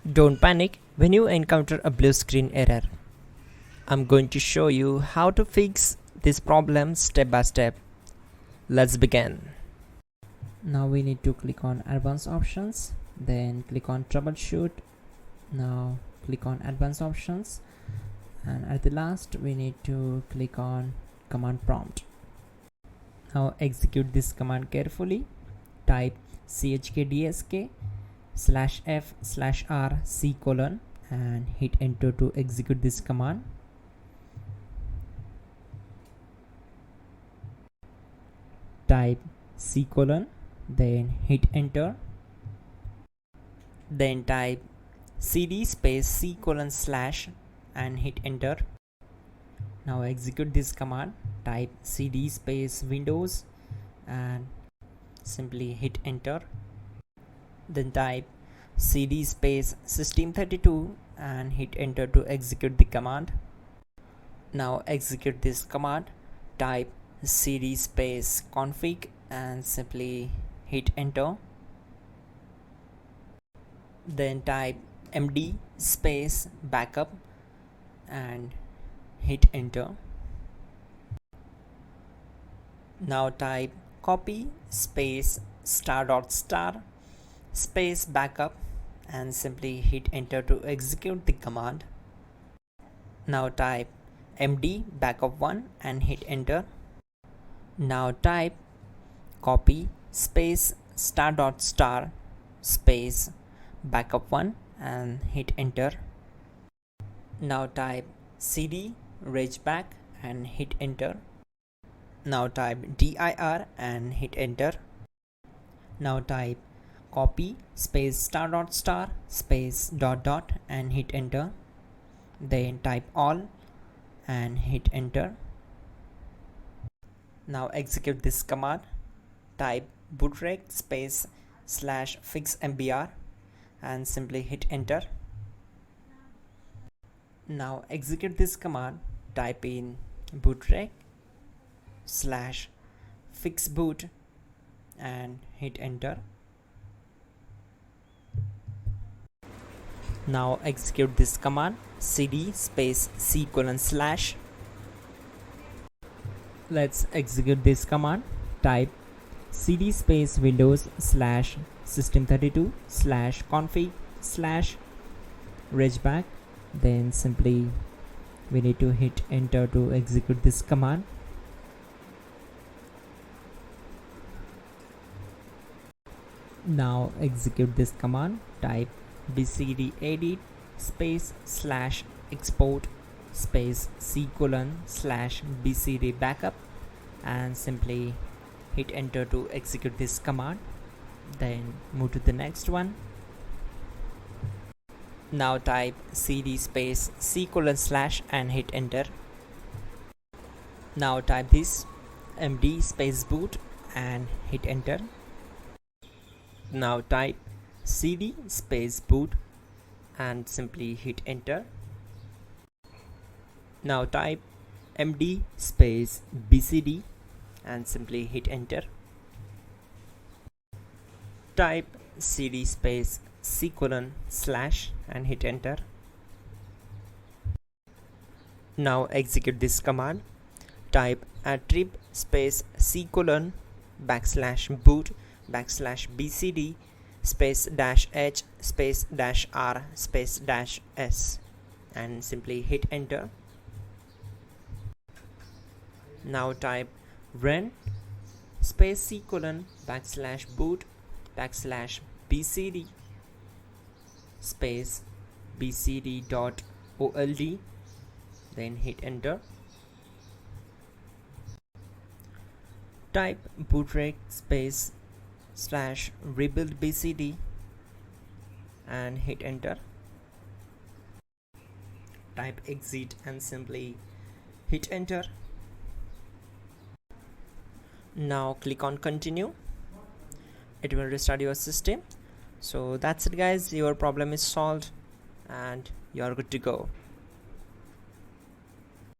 Don't panic when you encounter a blue screen error. I'm going to show you how to fix this problem step by step. Let's begin. Now we need to click on advanced options, then click on troubleshoot. Now click on advanced options, and at the last we need to click on command prompt. Now execute this command carefully. Type chkdsk/f/r:" and hit enter to execute this command. Type C:, then hit enter. Then type cd space C:/ and hit enter. Now execute this command. Type cd space Windows and simply hit enter. Then type cd space system32 and hit enter to execute the command. Now execute this command. Type cd space config and simply hit enter. Then type md space backup and hit enter. Now type copy space ** space backup and simply hit enter to execute the command. Now type md backup1 and hit enter. Now type copy space ** space backup1 and hit enter. Now type cd regback and hit enter. Now type dir and hit enter. Now type copy space ** space ... and hit enter. Then type all and hit enter. Now execute this command. Type bootrec space /fixmbr and simply hit enter. Now execute this command. Type in bootrec /fixboot and hit enter. Now execute this command. cd space C:/. Let's execute this command. Type cd space Windows /system32 /config /regback. Then simply we need to hit enter to execute this command. Now execute this command. Type bcdedit space /export space C:/ bcd backup and simply hit enter to execute this command. Then move to the next one. Now type cd space C:/ and hit enter. Now type this md space boot and hit enter. Now type cd space boot and simply hit enter. Now type md space bcd and simply hit enter. Type cd space C:/ and hit enter. Now execute this command. Type attrib space C:/ \boot \bcd space -h space -r space -s and simply hit enter. Now type run space C:/ \boot \bcd space bcd.old, then hit enter. Type bootrec space /rebuildbcd and hit enter. Type exit and simply hit enter. Now click on continue. It will restart your system. So that's it guys, your problem is solved and you are good to go.